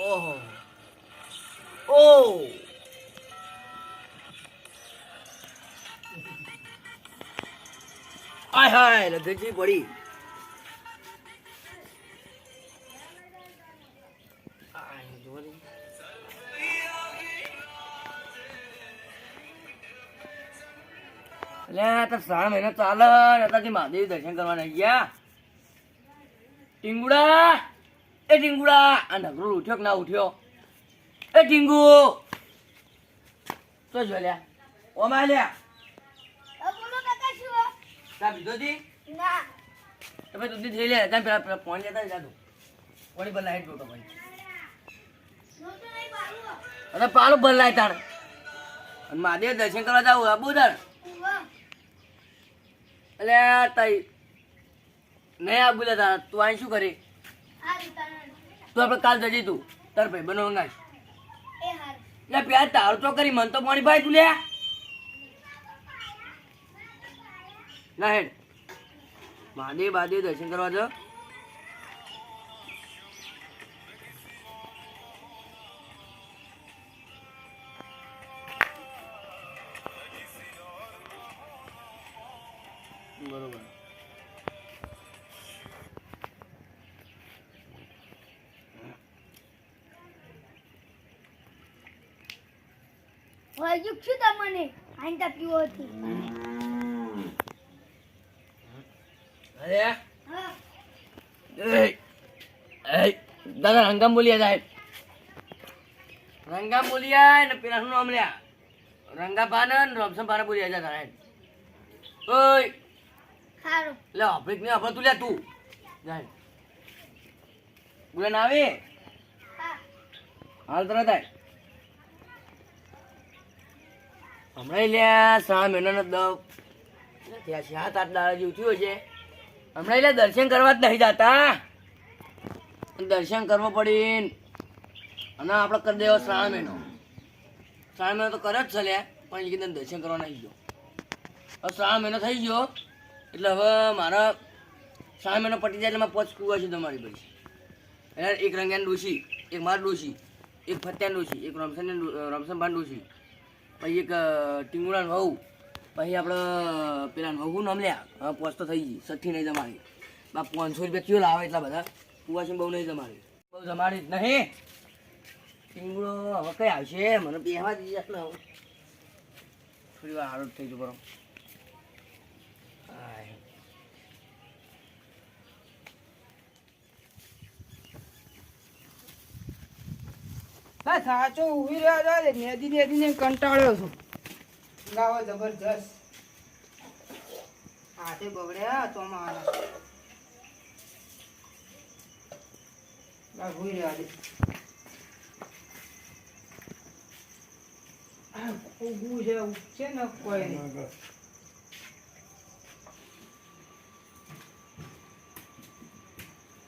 ઓહો ઓ આય હાય લગજી પડી આય જોરી લે તો 3 મહિના ચાલે નતાજી મહાદેવ દર્શન કરવાના ગયા ટીંગુડા એ ટીંગુડા આ નગરો ઉઠ્યો કે ના ઉઠ્યો એ ટીંગુ તો જો લ્યા ઓમાં લ્યા બોલો કાકા શું? ચા પીધો તી ના. તમે દૂધી થઈ લે તમે પેલા પાણી લેતા જાદુ પાણી બદલાય હેઠ જોતો ભાઈ નહોતું નહીં પાડું. અરે પાલું બદલાય તાણ અને મહાદેવ દર્શન કરવા જાવ આબુ તાણ વાહ. એટલે તઈ નહીં આબુ લે તાણ તું અહીં શું કરી આ રીતાના. તું આપણે કાલ જજી તું તાર ભાઈ બનો મંગાશ એ હાર. એટલે પ્યાર તારું તો કરી મન તો પાણી ભાઈ તું લે ના હેડ મહાદેવ મહાદેવ દર્શન કરવા જાવ બરોબર વાગ્યું શું તમને? આંટા પીવો હતી. અરે હા. દાદા રંગામ બોલ્યા સાહેબ રંગામ બોલ્યા ને પેલા શું નામ લ્યા રંગા પાને ને રોમસમ પાને બોલ્યા જા સાહેબ ઓય ખારું. લે આપણે ને આપણે તું લે તું જાય બોલે ના આવે હા. હાલ તરત આય હમણાં લ્યા 3 મહિનાનો દવ ત્યાં 7-8 દાડા જેવું થયું છે હમણાં લે દર્શન કરવા જ નહીં જતા દર્શન કરવો પડી અને આપણે કરી દેવો 3 મહિનો 3 મહિનો તો કરે જ છે લ્યા પણ એ કીધું દર્શન કરવા નહીં ગયો હવે 3 મહિનો થઈ ગયો એટલે હવે મારા 3 મહિનો પટી જાય એટલે મારે 5 કુવા છે તમારી ભાઈ એટલે એક રંગ્યાન ડોશી એક માર ડોશી એક ફત્યાન ડોશી એક રમસનભાન ડોશી પછી એક ટીંગુડા વહુ પછી આપણે પેલા વહુ નામ લ્યા હવે 5 તો થઈ ગઈ 60 નહીં જમાડી બા 500 રૂપિયા કયો લાવે એટલા બધા કુવાસી બહુ નહીં જમાડી બહુ જમાડી જ નહીં ટીંગુડો હવે કઈ આવશે મને બેહવા દીધી જશે ને હવે થોડી વાર હારું થઈ ગયું બરો હા સાચો ઉભી રહ્યા જાય નેદી ને કંટાળ્યો છું ગાવો જબરજસ્ત હાથે બગડ્યા ચોમાના ઉભી રહ્યા દે ઉભું છે ને કોઈ નહીં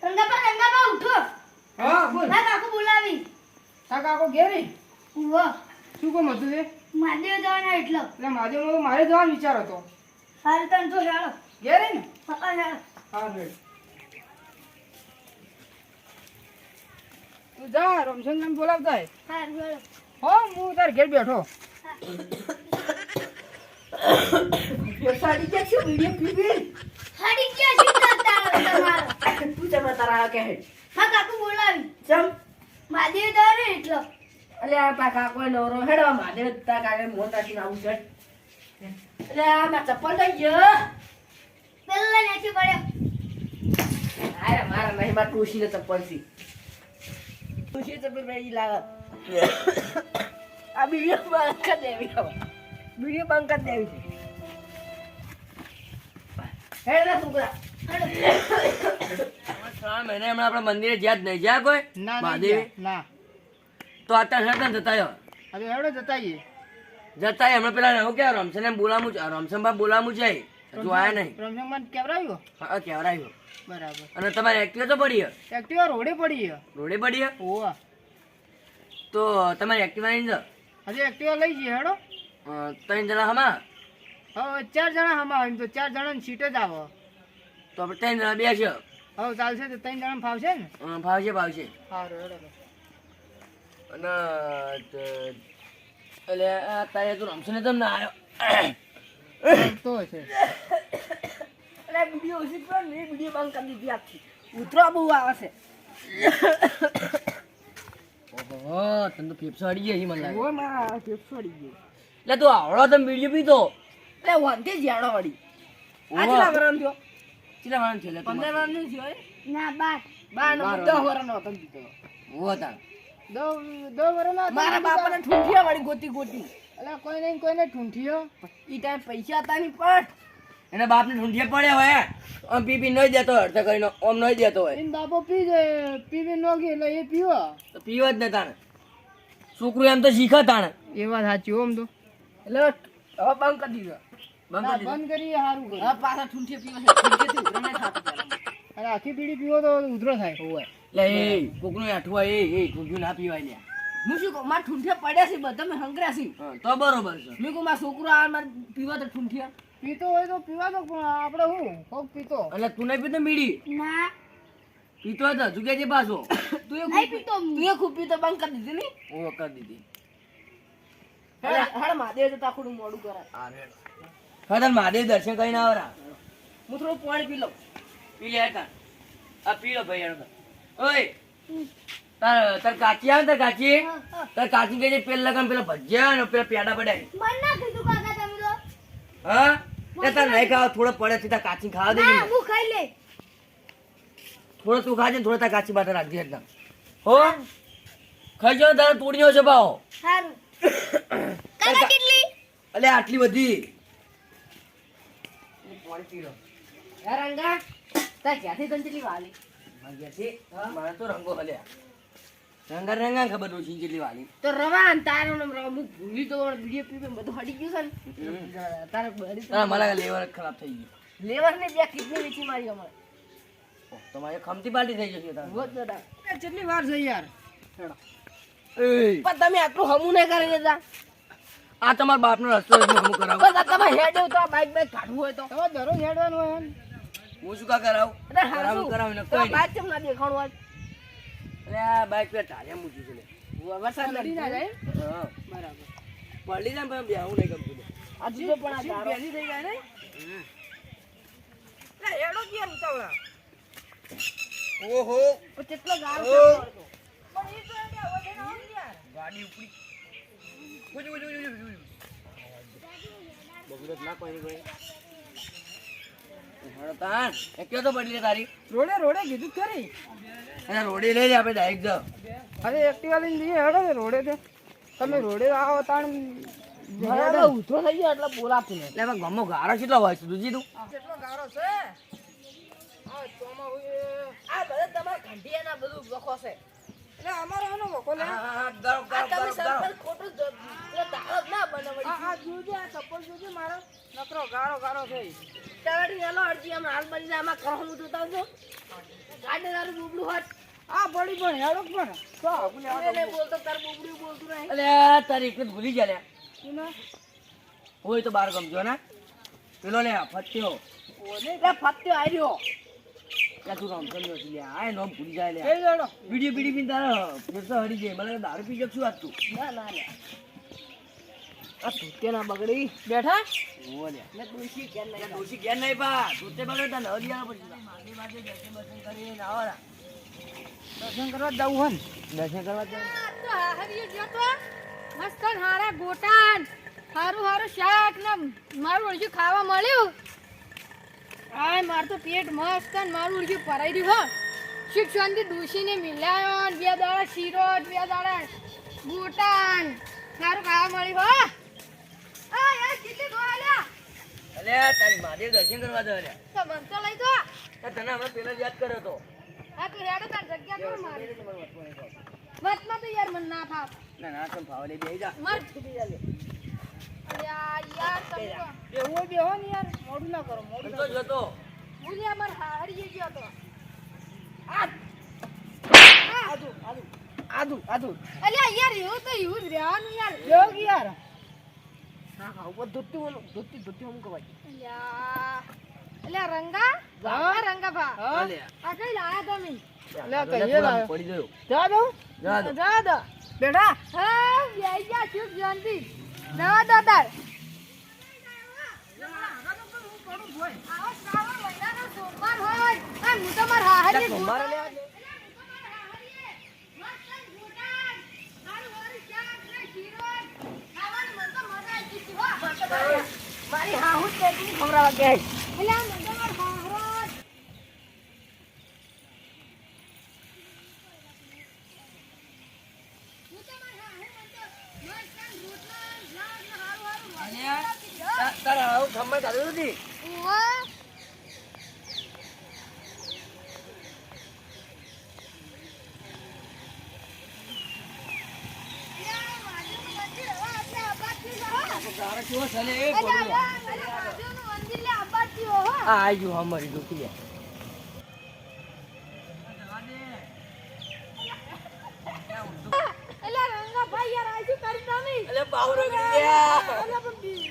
રંગાબા ઉઠો. હા બોલ ના કાકુ બોલાવી. તા કાકો ઘેરે વાહ. શું કામ હતું તે મહાદેવ જવાના એટલો. એટલે મારે જવાનો વિચાર હતો હાલ તને તો ચાલો. ઘેરે ને પપ્પા ચાલો. હા રેડ તું જા રમશંકર બોલાવતા હે હા ચાલો. હો હું તાર ઘેર બેઠો સાડી કે શું વિડિયો પીવી હાડી ક્યાં છે તમારો? તું જમા તારા કે હે હા કાકુ બોલાવી. ચમ મહાદેવ જવાના એટલો. અલે આ પાકા કોઈ નવરો હેડવા મહાદેવ તા કાકે મોન રાખીને આવું છે અલે આ માં ચપ્પલ લઈ ગયો પેલા નથી પડ્યો. આય મારા નહીં માં ટોશીને ચપ્પલ થી ટોશી ચપ્પલ પહેરી લાગે આ વિડિયો બંધ કરી દેવી હવે વિડિયો બંધ કરી દેવી હેડ ના છોકરા 3 મહિને હમણાં આપણે મંદિરે જ્યાં જ નહીં જ્યાં કોઈ ના મહાદેવ ના તો અત્યારે હેડ જતા રહ્યો હવે હેડો જતાઈએ જતા હમણાં પેલા હું કે રમસન એમ બોલાવું રમસનભાઈ બોલાવું છે હજુ આયા નહીં રમશંકર કેવરાયો હા કેવરાયો બરાબર અને તમારે એક્ટિવા તો પડી એક્ટિવા રોડે પડી રોડે પડી ઓવા તો તમારી એક્ટિવા નહીં જાઓ હજી એક્ટિવા લઈ જઈએ હેડો 3 જણા હમા હવે 4 જણા હમા એમ તો 4 જણાની સીટ જ આવો તો આપણે 3 જણા બેસ્યો હવે ચાલશે તો 3 જણા ફાવશે ને ભાવશે ભાવશે સારું હેડો અને એટલે તારે તું રમશે ને તમને આવ્યો તો છે અરે વિડીયો ઓછી કરો ને વિડીયો બંધ કરી દીધી આખી ઉતરો બહુ આવે છે ઓહો તને તો ફેફસો અડી ગઈ મને લાગે ઓય મારા ફેફસો અડી ગયો એટલે તું આવડો તમે વિડીયો પીતો એટલે વાંધે જાડો વળી આ ઓહો. કેટલા વરણ થયો કેટલા વાર છે એટલે 15 વરણ નહીં થયો ના બાર બાર નો 10 વરણ નો હતો દીધો ઓ તાર 10 વરણ નો મારા બાપાને ઠૂંઠિયા વાળી ગોતી ગોતી એટલે કોઈ નહીં કોઈને ઠૂંઠિયો ઈ ટાઈમ પૈસા હતા ની પણ એના બાપને ઢૂંઢિયા પડ્યા હોય આમ પી નહીં દેતો હોય અડધા કરીને ઓમ નહીં દેતો હોય એમ બાપો પી જાય પીવી નો ગઈ એટલે એ પીવો તો પીવો જ ને તાણે છોકરું એમ તો શીખે તાણે એ વાત સાચી ઓમ તો એટલે હવે બંધ કરી દીધો બંધ કરી બંધ કરી સારું કર્યું હવે પાછા ઠૂંઠિયા પીવા છે ઠૂંઠિયાથી ઉધરો નહીં થતો અને આખી બીડી પીવો તો ઉધરો થાય હોય એટલે એ કોકનું આઠવા એ ઢૂંઢ્યું ના પીવાય લ્યા હું શું કહું મારા ઠૂંઠિયા પડ્યા છે બધા મેં હંગર્યા છે હા, તો બરોબર છે મેં કહું મારા છોકરો આ મારે પીવા તો ઠૂંઠિયા પીતો હોય તો પીવા દો પણ આપણે હું કોક પીતો એટલે તું નહીં પીતો બીડી ના પીતો હતો હજુ કે છે પાછો તું એ નહીં પીતો હું. તું એ ખૂબ પીતો બંધ કરી દીધી ને ઓ કરી દીધી હાડ મહાદેવ તો તાખુડું મોડું કરે હા તને મહાદેવ દર્શન કરીને આવરા હું થોડું પાણી પી લઉં પી લે તાર આ પી લો ભાઈ એનો ઓય તાર કાચી આવે ને તાર કાચી તાર કાચી કે છે પેલા લગન પેલા ભજીયા ને પેલા પેડા પડ્યા મને ના કીધું કાકા તમે તો હા એ તાર નહીં ખાવા થોડો પડે છે તાર કાચી ખાવા દેજે ના હું ખાઈ લે થોડો તું ખાજે ને થોડો તાર કાચી બાટે રાખજે એકદમ હો ખાઈ જાવ તારે તોડીઓ છે ભાવ સારું કાકા કેટલી અલે આટલી બધી પાણી પી લો યાર રંગા તા ક્યાંથી તને કેટલી વાલી માગ્યાથી મારા તો રંગો હલ્યા રંગા ખબર ઓછી કેટલી વાલી તો રવાન તારો નામ રવા હું ભૂલી તો વિડીયો પી બધું હડી ગયું છે ને તારે બળી તારા મારા લેવર ખરાબ થઈ ગયું લેવર ને બે કિડની વેચી મારી અમારે ઓહ, તમારે ખમતી પાર્ટી થઈ જશે તારે બહુ જ કેટલી વાર છે યાર એ પણ તમે આટલું હમું નહીં કરી દેતા આ તમારા બાપનો રસ્તો છે, હું કરાવું બસ આ તમે હેડ તો બાઈક કાઢવું હોય તો તમે દરરોજ હેડવાનું હોય એમ હું શું કા કરાવું અરે કરાવું હારું કરાવું ને તો કોઈ નહીં બાઈક કેમ ના દેખાડવું હોય અરે આ બાઈક પે ટાળ્યા મૂકી છે લે. વરસાદ નડી ના જાય હા બરાબર પડી જાય પણ બેહું નહીં ગમતું લે. આજુ તો પણ આ દારો થઈ જાય ને લે હેડો કે ઉતાવળા ઓહો પણ કેટલો ગારો ઓ. છે પણ એ તો એને હવે જઈને આવું ને યાર ગાડી ઉપડી ઉજ ઉજ ઉજ ઉજ ઉજ બગડત ના કોઈ ભાઈ હળો તાન એ કયો તો પડી લે તારી રોડે રોડે કીધું ખરી અને રોડી લઈ લે આપણે ડાયરેક્ટ જાવ અરે એક્ટિવા લઈને જઈએ હેડો ને રોડે તે તમે રોડે આવો તાણ બરાબર ઉધરો થઈ ગયો એટલે બોલાતું નહીં એટલે એમાં ગમો ગારો કેટલો હોય છે દૂજી તું કેટલો ગારો છે આ ચોમા હોય આ બધા તમારા ઘંટિયાના બધું વખો છે એટલે અમારો એનો વખો લે ગારો આ તમે સરપંચ ખોટું દાડો જ ના બનાવડી આ જોજે આ ચપ્પલ જોજે મારો નકરો ગારો ગારો છે તારી એલો અડજી આમ હાલ બની આમાં કરહું જોતા છો ગાડે તારું બુબડું હોત આ પડી પણ હેડો પણ તો આપણે બોલતો તાર બુબડું બોલતું નહીં અલે તારી એક ભૂલી ગયા લે હોય તો બાર ગમજો ને પેલો લે ફત્યો ઓને લે ફત્યો આર્યો લે તું રામ સમજો છે લે આ નો ભૂલી જાય લે એ લેડો વિડિયો પીડી પીને તારા ફેફસા હડી જાય મને દારૂ પી જશું આજ તું ના ના લે આ ધૂતે ના બગડી બેઠા ઓ લે લે દોશી કેમ લે નહીં દોશી ઘેર નહીં પા ધૂતે બગડતા ન હરિયા પછી માગે માગે દર્શન બર્શન કરીને આવરા દર્શન કરવા જવું હન દર્શન કરવા જાવ મસ્ત હારા ગોટાન હારું હારું શાક ને મારું ઓળખ્યું ખાવા મળ્યું આય માર તો પેટ મસ્ત ને મારું ઓળખ્યું ભરાઈ રહ્યું હો શિક્ષણથી ડૂસીને મિલાયો ને 2 દાડા શીરો 2 દાડા ગોટાન સારું ખાવા મળ્યું હો આ યાર કેટલી ગોળ્યા અલે તારી મહાદેવ દર્શન કરવા દે લે તો મન તો લઈ દો તને હમણાં પેલા જ યાદ કર્યો તો આ તું હેડો તાર જગ્યા તો મારી વચમાં તો યાર મન ના ફાવ ના ના તમ ફાવલે બેહી જા મર યાર તમે તો બેહો બેહો ને યાર મોડું ના કરો મોડું તો જોતો ભૂલ્યા માર હારી ગયો તો આદુ આદુ આદુ આદુ અલ્યા યાર એવું તો એવું જ રહેવાનું યાર જોગ યાર હા હા ઉપર ધોતી હમ કવાય અલ્યા રંગા હા. રંગા ભા હા અલે આ કઈ લાયા તમે અલ્યા કહીએ લાવ્યો. પડી ગયો જા દઉં જા દો. જા દો બેટા હા બેહી જા ચૂપ શાંતિ જવા દો તાર આવો શ્રાવણ મહિનાનો સોમવાર હોય આ હું તો મારા હાહરીએ સોમવારે લે આજે. મારી હાહુ જ પેટની ખવડાવવા કે તારા આવું ખમ્મા ચાલુ નથી તારા કેવો ચાલે એ બોલું આ આઈ ગયું અમારી દુખી લે એટલે બાવ રગડી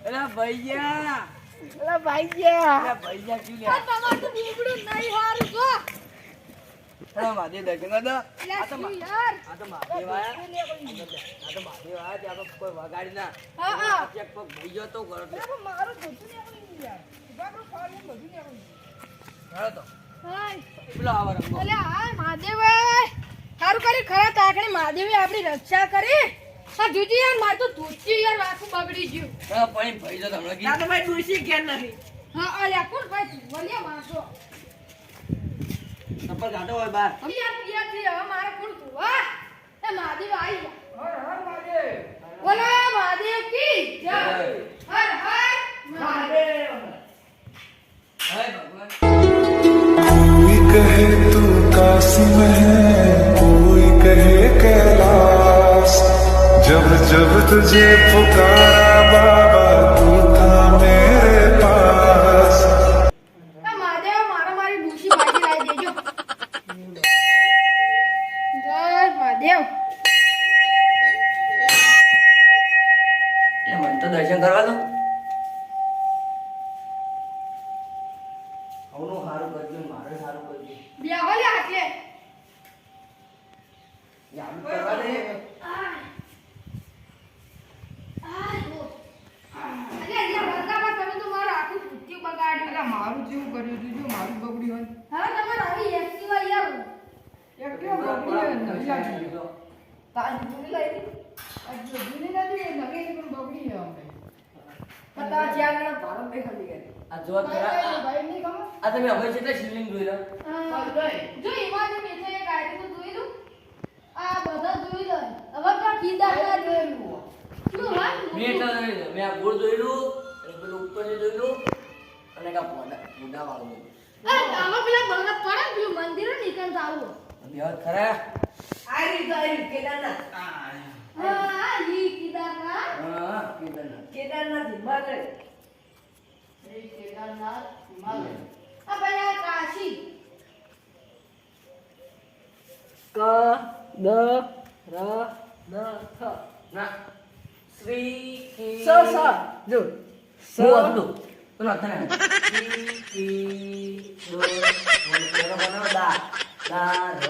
એલા ભૈયા ભૈયા શું લે અરે મહાદેવ દર્શન કર દો આ તો મહાદેવ આયા ત્યાં તો કોઈ વગાડી ના ચેક પગ ભઈ ગયો તો કરો એટલે હાલો તો પેલો આવા રંગો સારું કરી ખરા તાકણી મહાદેવે આપણી રક્ષા કરી આ જુજી યાર માર તો ધૂચી યાર વાકું બગડી ગયું હા પણ ભઈ જો તમને ના તો ભાઈ ડુસી કેમ નથી હા અલ્યા કોણ ભાઈ વલિયા મારતો ચપ્પલ કાઢો હોય બાર હવે યાર પિયા થી હવે મારે કોણ ધોવા એ મહાદેવ આવી ગયા બોલો મહાદેવ કી જય હર હર મહાદેવ હે ભગવાન कोई कहे तू कासिम है कोई कहे कैलाश जब जब तुझे पुकारा बाबा तू था मेरे पास મહાદેવ મારા મારી ડૂસી ભાજી લાવી દેજો જય મહાદેવ એ મને તો દર્શન કરવા દો આવનું સારું કરજો મારે સારું કરજો બેહો લે આટલે યાદ કરવા દે મારું જેવું કર્યું તું જો મારું બગડ્યું હવે તમારે આવી એક્ટિવા યાર હોય એક કેમ બગડ્યું નવી લાગી તાજી જૂની લાવી આ જો જૂની નથી એ નવી પણ બગડી છે અમને પતા ચાર ગણા ભારત બે ખાલી ગયા આ જો ખરા ભાઈ નહીં ખબર આ તમે હવે કેટલા શિવલિંગ જોઈ લો જો એમાં જે મેં એક ગાડી તો જોઈ લો આ બધા જોઈ લો હવે તો કીધા ના જોયું શું હા મેં એટલા જોઈ લો મેં આ ગોળ જોયેલું અને પેલું ઉપર જોયેલું અને કા પોડા વાળું આમાં પેલા બળગત પડે ને પેલું મંદિર નીકળ આવું બે ખરા આ રીત કેદારનાથ હા ઈ કેદારનાથ હા કેદારનાથ કેદારનાથ હિમાલય કેદારનાથ હિમાલય આ ભાઈ આ કાશી ક દ ર ન થ ના શ્રી કી સ સ જો હું હતું પેલો હતા ને કી દો પેલો બનાવ દા દા ર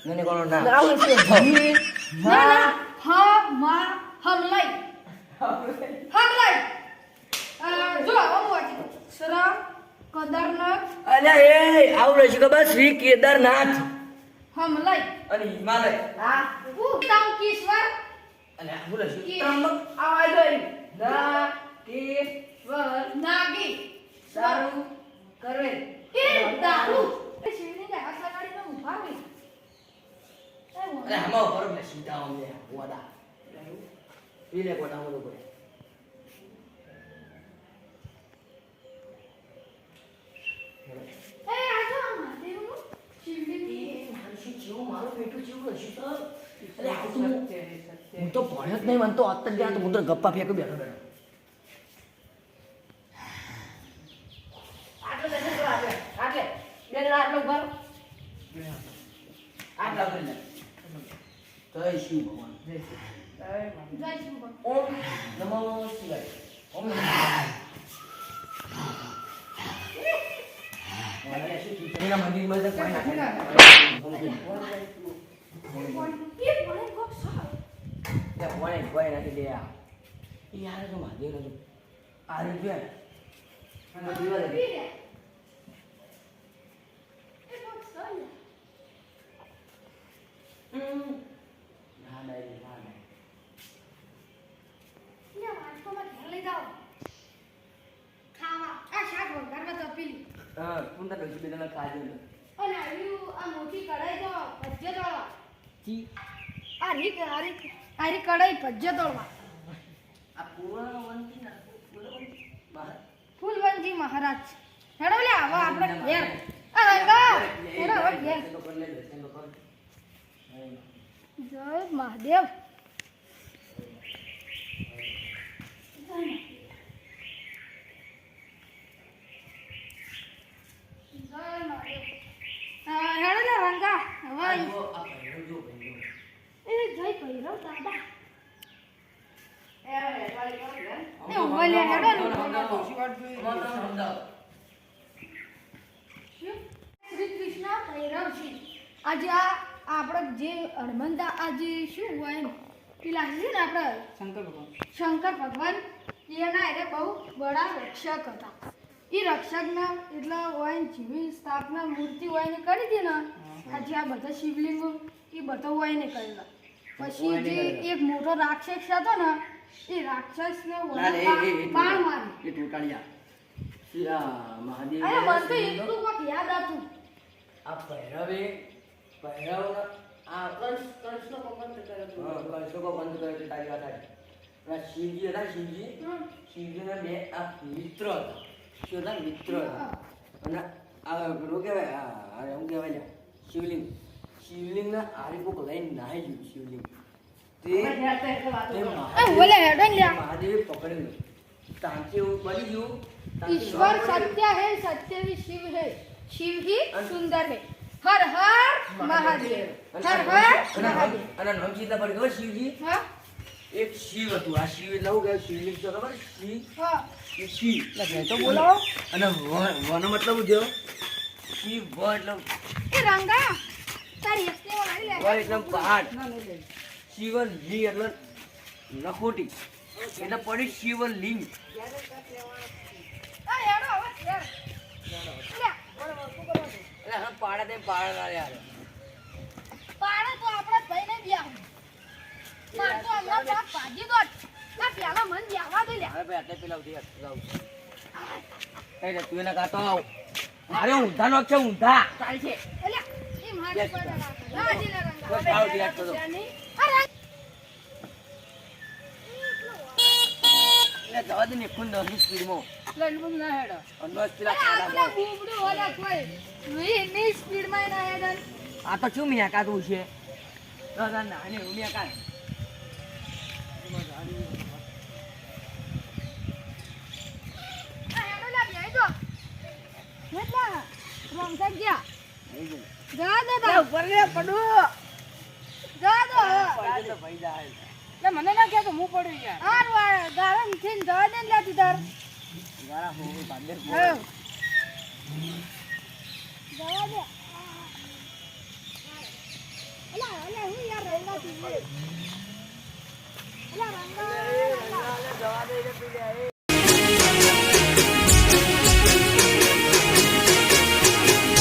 મને કોનો ના નામ છે જી ના ના હા માં હમલાઈ હમલાઈ જો આવો મોટી સરા કેદારનાથ અલ્યા એ આવું રહેશે ખબર શ્રી કેદારનાથ હમલાઈ અને હિમાલય હા ઉત્તમકેશ્વર અલ્યા આવું રહેશે ત્રંબક આવાજ હોય ના કે વર નાગી સારું કરે કે દારૂ એ શિવની કે હાથ લગાડીને ઊભા રહી અલ્યા આમાં ઉપર મેં સીધા આમ લે વાદા પીલે કોટા મોટો પડે એ આજો મહાદેવનું શિવલિંગ મારું પેટું જેવું હશે તો અરે આ તો હું તો ભણ્યો જ નહીં મને તો અત્યારે ગયા તો હું તો ગપ્પા ફેંકું બેઠો બેઠો ઉભા રહો. આટલા કરી લે. જય શિવ ભગવાન. જય શ્રી ભગવાન. ઓમ નમો શિવાય. ઓમ નમો શિવાય. એના મંદિરમાં તો કોઈ નાખે ના. કોઈ નાખી દે આ. એ યાર તો મહાદેવ નો આ રીતે હા તું તો ડોસી બેટા ખાજે ને જી કડાઈ ભજ્ય તોડવા આ પૂરા વંતી ના બહાર ફૂલવંજી મહારાજ હેડો લે આવો આપણે ઘેર આ રંગા હેડો હવે ઘેર જય મહાદેવ હેડો લે રંગા હવે એ જય ભૈરવ દાદા એ હોય લે હેડો ને શ્રી કૃષ્ણ ભૈરવજી આજે આ આપણે જે હનુમંતા આજે શું હોય ને પેલા છે ને આપણે શંકર ભગવાન એના એટલે બહુ બડા રક્ષક હતા એ રક્ષકના એટલે હોય ને જેવી સ્થાપના મૂર્તિ હોય ને કરી હતી ને આજે આ બધા શિવલિંગો એ બધો હોય ને કરેલા પછી જે એક મોટો રાક્ષસ હતો ને એ રાક્ષસને બાણ મારી એ ટોટાળિયા મહાદેવ અરે મને તો એટલું કોક યાદ હતું આ પહેરાવે આ કંસનો બંધ કર્યો તારી વાત આવી અને શિવજી હતા શિવજીના બે આ મિત્ર હતા શિવના મિત્ર હતા અને આ પેલું કહેવાય શું કહેવાય શિવલિંગના આરીફો લઈને નાહી ગયું શિવલિંગ મહાદેવે પકડેલું તાંચે એવું બની ગયું ईश्वर सत्य है सत्य ही शिव है शिव ही सुंदर है हर हर महादेव हर हर महादेव અને નામ સીધા પડી ગયો શિવજી हाँ એક શિવ હતું આ શિવ એટલે શું કહેવાય શિવલિંગ છે ખબર શિવ हाँ એ શિવ તો બોલો અને વનો મતલબ જો શિવ વ એટલે ये रंगा तारी एक्टिवा लाई ले વ એટલે પહાડ શિવલિંગ એટલે લખોટી એટલે પડી શિવલિંગ अरे यारो आवाज यार ले એટલે હા પાડા દે પાડા યાર પાડે તો આપણા ભાઈ ને દિયા માર તો હમણાં બાપ ભાજી દોટ ના પેલા મન જાવા દે લે હવે ભાઈ આટલે પેલા ઉધી જાવ એટલે તું એના ગાતો આવ અરે ઊંધા નો છે ઊંધા ચાલ છે એટલે એ મારી પર ના જી લે રંગા બસ આવ દિયા તો અરે એટલે જવા દે ને ખુંદ 10 ની સ્પીડમાં લંડન ના હેડો અનવાસ પેલા અરે ખાડા આપણા બુબડું ઓલા કોઈ ની સ્પીડ માં ના હેડો આ તો શું મિયા કાતું છે દાદા નાની ઉમિયા કાત આ હેડો લા બેહી દો એટલા રંગા ગયા જા દે તા ઉપર લે પડો. જા દો પડે તો ભાઈ જાય લે મને ના કહે તો હું પડ્યો યાર. આર વાર ગારમ થીન જા દે લે તીધર ગારા હો બાંદર હા જવા દે અલા અલા હું યાર રંગા તીધર અલા રંગા જવા દે રે પીલે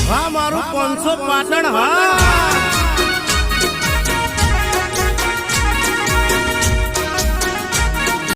હા મારું 500 પાટણ હા